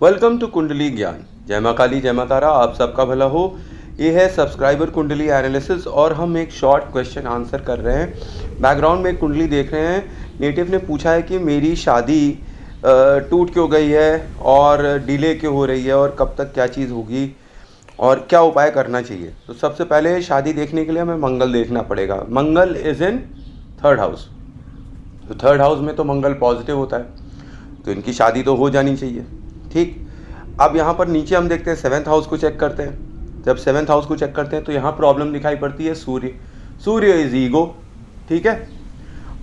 Welcome to कुंडली ज्ञान। जय माँ काली, जय माँ तारा, आप सबका भला हो। ये है सब्सक्राइबर कुंडली एनालिसिस और हम एक शॉर्ट क्वेश्चन आंसर कर रहे हैं। बैकग्राउंड में एक कुंडली देख रहे हैं। नेटिव ने पूछा है कि मेरी शादी टूट क्यों गई है और डिले क्यों हो रही है और कब तक क्या चीज़ होगी और क्या उपाय करना चाहिए। तो सबसे पहले शादी देखने के लिए हमें मंगल देखना पड़ेगा। मंगल इज़ इन थर्ड हाउस। तो थर्ड हाउस में तो मंगल पॉजिटिव होता है, तो इनकी शादी तो हो जानी चाहिए। ठीक, अब यहाँ पर नीचे हम देखते हैं सेवन्थ हाउस को चेक करते हैं। जब सेवन्थ हाउस को चेक करते हैं तो यहाँ प्रॉब्लम दिखाई पड़ती है सूर्य। सूर्य इज ईगो, ठीक है।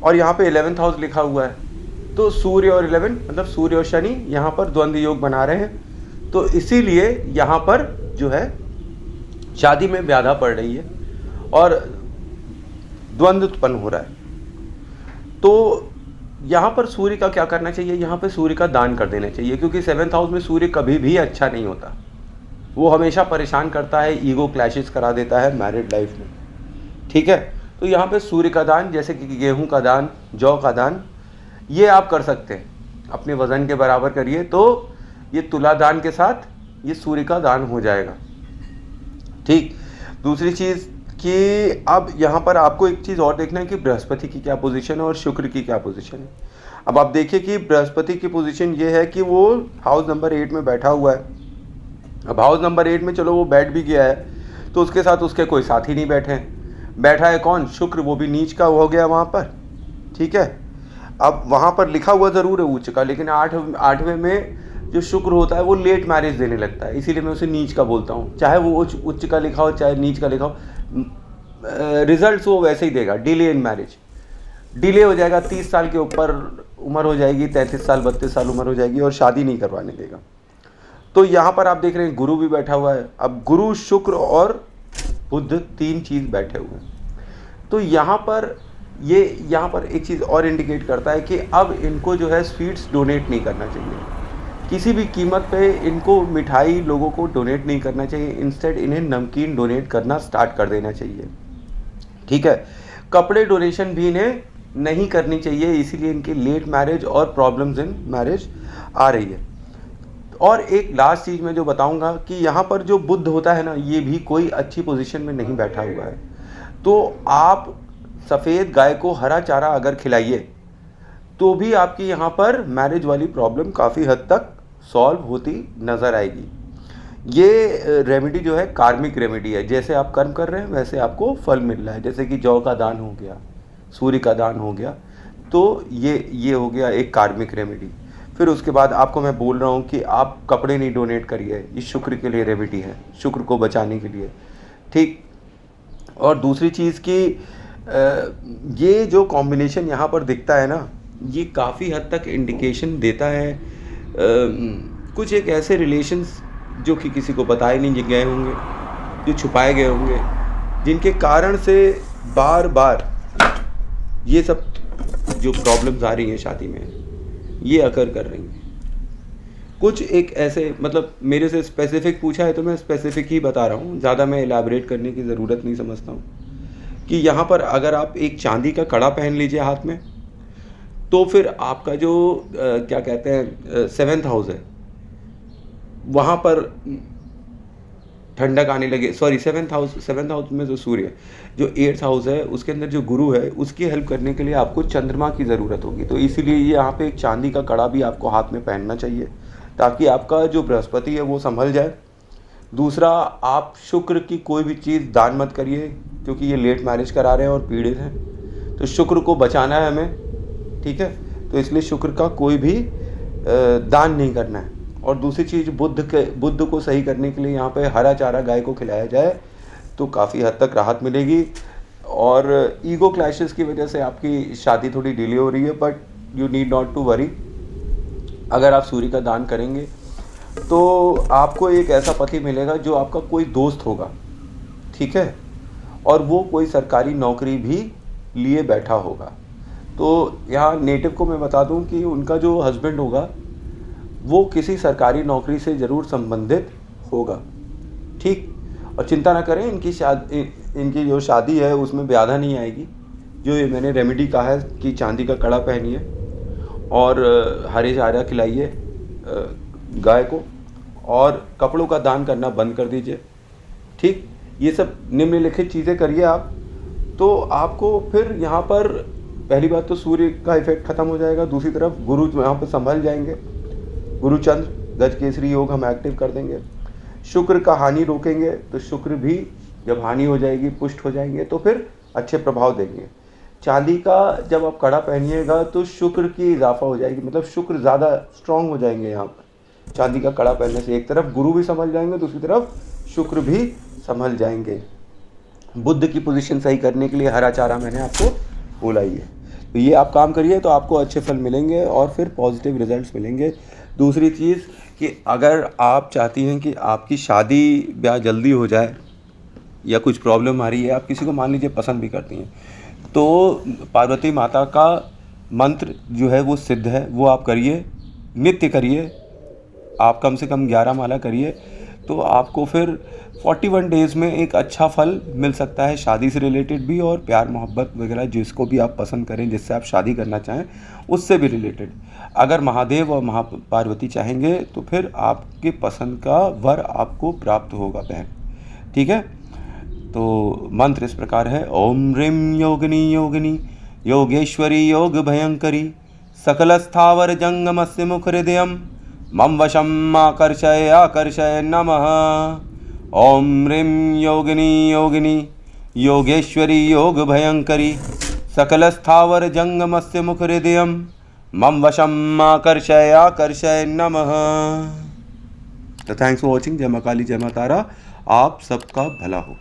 और यहाँ पे 11th हाउस लिखा हुआ है, तो सूर्य और 11 मतलब सूर्य और शनि यहाँ पर द्वंद्व योग बना रहे हैं। तो इसीलिए यहाँ पर जो है शादी में बाधा पड़ रही है और द्वंद्व उत्पन्न हो रहा है। तो यहाँ पर सूर्य का क्या करना चाहिए, यहाँ पे सूर्य का दान कर देना चाहिए, क्योंकि सेवन्थ हाउस में सूर्य कभी भी अच्छा नहीं होता। वो हमेशा परेशान करता है, ईगो क्लैशेस करा देता है मैरिड लाइफ में, ठीक है। तो यहाँ पे सूर्य का दान, जैसे कि गेहूं का दान, जौ का दान, ये आप कर सकते हैं। अपने वजन के बराबर करिए तो ये तुला दान के साथ ये सूर्य का दान हो जाएगा, ठीक। दूसरी चीज़ कि अब यहाँ पर आपको एक चीज़ और देखना है कि बृहस्पति की क्या पोजीशन है और शुक्र की क्या पोजीशन है। अब आप देखिए कि बृहस्पति की पोजीशन ये है कि वो हाउस नंबर 8 में बैठा हुआ है। अब हाउस नंबर 8 में चलो वो बैठ भी गया है, तो उसके साथ उसके कोई साथी नहीं बैठे हैं। बैठा है कौन? शुक्र, वो भी नीच का हो गया वहाँ पर, ठीक है। अब वहाँ पर लिखा हुआ ज़रूर है उच्च का, लेकिन आठवें में जो शुक्र होता है वो लेट मैरिज देने लगता है, इसीलिए मैं उसे नीच का बोलता हूँ। चाहे वो उच्च का लिखा हो चाहे नीच का लिखा हो, रिजल्ट्स वो वैसे ही देगा। डिले इन मैरिज, डिले हो जाएगा, 30 साल के ऊपर उम्र हो जाएगी, 33 साल 32 साल उम्र हो जाएगी और शादी नहीं करवाने देगा। तो यहाँ पर आप देख रहे हैं गुरु भी बैठा हुआ है। अब गुरु, शुक्र और बुध, 3 चीज़ बैठे हुए हैं। तो यहाँ पर यहाँ पर एक चीज़ और इंडिकेट करता है कि अब इनको जो है स्वीट्स डोनेट नहीं करना चाहिए। किसी भी कीमत पे इनको मिठाई लोगों को डोनेट नहीं करना चाहिए। इंस्टेड इन्हें नमकीन डोनेट करना स्टार्ट कर देना चाहिए, ठीक है। कपड़े डोनेशन भी इन्हें नहीं करनी चाहिए, इसीलिए इनकी लेट मैरिज और प्रॉब्लम्स इन मैरिज आ रही है। और एक लास्ट चीज़ मैं जो बताऊंगा कि यहाँ पर जो बुध होता है ना, ये भी कोई अच्छी पोजीशन में नहीं बैठा हुआ है। तो आप सफ़ेद गाय को हरा चारा अगर खिलाइए तो भी आपकी यहाँ पर मैरिज वाली प्रॉब्लम काफ़ी हद तक सॉल्व होती नज़र आएगी। ये रेमेडी जो है कार्मिक रेमेडी है। जैसे आप कर्म कर रहे हैं वैसे आपको फल मिल रहा है। जैसे कि जौ का दान हो गया, सूर्य का दान हो गया, तो ये हो गया एक कार्मिक रेमेडी। फिर उसके बाद आपको मैं बोल रहा हूँ कि आप कपड़े नहीं डोनेट करिए, ये शुक्र के लिए रेमेडी है, शुक्र को बचाने के लिए, ठीक। और दूसरी चीज़ कि ये जो कॉम्बिनेशन यहाँ पर दिखता है ना, ये काफ़ी हद तक इंडिकेशन देता है कुछ एक ऐसे रिलेशंस जो कि किसी को बताए नहीं गए होंगे, जो छुपाए गए होंगे, जिनके कारण से बार बार ये सब जो प्रॉब्लम्स आ रही हैं शादी में, ये अकर कर रही हैं। कुछ एक ऐसे, मतलब मेरे से स्पेसिफिक पूछा है तो मैं स्पेसिफिक ही बता रहा हूँ, ज़्यादा मैं एलैबोरेट करने की ज़रूरत नहीं समझता हूँ। कि यहाँ पर अगर आप एक चांदी का कड़ा पहन लीजिए हाथ में, तो फिर आपका जो क्या कहते हैं 7th हाउस है, वहाँ पर ठंडक आने लगे। सॉरी, 7th हाउस में जो सूर्य है, जो 8th हाउस है उसके अंदर जो गुरु है, उसकी हेल्प करने के लिए आपको चंद्रमा की ज़रूरत होगी। तो इसीलिए यहाँ पे एक चांदी का कड़ा भी आपको हाथ में पहनना चाहिए, ताकि आपका जो बृहस्पति है वो संभल जाए। दूसरा, आप शुक्र की कोई भी चीज़ दान मत करिए, क्योंकि ये लेट मैरिज करा रहे हैं और पीड़ित हैं। तो शुक्र को बचाना है हमें, ठीक है। तो इसलिए शुक्र का कोई भी दान नहीं करना है। और दूसरी चीज़, बुध को सही करने के लिए यहाँ पे हरा चारा गाय को खिलाया जाए तो काफ़ी हद तक राहत मिलेगी। और ईगो क्लैशेस की वजह से आपकी शादी थोड़ी डिले हो रही है, but you need not to worry. अगर आप सूर्य का दान करेंगे तो आपको एक ऐसा पति मिलेगा जो आपका कोई दोस्त होगा, ठीक है, और वो कोई सरकारी नौकरी भी लिए बैठा होगा। तो यहाँ नेटिव को मैं बता दूं कि उनका जो हस्बैंड होगा वो किसी सरकारी नौकरी से ज़रूर संबंधित होगा, ठीक। और चिंता ना करें, इनकी जो शादी है उसमें बाधा नहीं आएगी। जो ये मैंने रेमेडी कहा है कि चांदी का कड़ा पहनिए और हरे चारा खिलाइए गाय को, और कपड़ों का दान करना बंद कर दीजिए। ठीक, ये सब निम्नलिखित चीज़ें करिए आप, तो आपको फिर यहाँ पर पहली बात तो सूर्य का इफेक्ट खत्म हो जाएगा, दूसरी तरफ गुरु यहाँ पर संभल जाएंगे, गुरु चंद्र गज केसरी योग हम एक्टिव कर देंगे। शुक्र का हानि रोकेंगे, तो शुक्र भी जब हानि हो जाएगी, पुष्ट हो जाएंगे, तो फिर अच्छे प्रभाव देंगे। चांदी का जब आप कड़ा पहनिएगा तो शुक्र की इजाफा हो जाएगी, मतलब शुक्र ज़्यादा स्ट्रांग हो जाएंगे यहाँ पर चांदी का कड़ा पहनने से। एक तरफ गुरु भी संभल जाएंगे, दूसरी तरफ शुक्र भी संभल जाएंगे। बुद्ध की पोजीशन सही करने के लिए हरा चारा मैंने आपको बोला ही है, तो ये आप काम करिए तो आपको अच्छे फल मिलेंगे और फिर पॉजिटिव रिजल्ट्स मिलेंगे। दूसरी चीज़ कि अगर आप चाहती हैं कि आपकी शादी ब्याह जल्दी हो जाए या कुछ प्रॉब्लम आ रही है, आप किसी को मान लीजिए पसंद भी करती हैं, तो पार्वती माता का मंत्र जो है वो सिद्ध है, वो आप करिए, नित्य करिए, आप कम से कम 11 माला करिए, तो आपको फिर 41 डेज़ में एक अच्छा फल मिल सकता है, शादी से रिलेटेड भी और प्यार मोहब्बत वगैरह जिसको भी आप पसंद करें, जिससे आप शादी करना चाहें उससे भी रिलेटेड। अगर महादेव और पार्वती चाहेंगे तो फिर आपके पसंद का वर आपको प्राप्त होगा बहन। ठीक है, तो मंत्र इस प्रकार है, ओम ह्रीं योगिनी योगिनी योगेश्वरी योग भयंकरी सकल स्थावर जंगमस्य मुख हृदयम मम वशम आकर्षय आकर्षय नमः। ओम ह्रीं योगिनी योगिनी योगेश्वरी योग भयंकरी सकल स्थावर जंगमस्य मुख हृदयम मम वशम आकर्षय आकर्षय नमः। तो थैंक्स फॉर वॉचिंग। जय मां काली, जय मां तारा, आप सबका भला हो।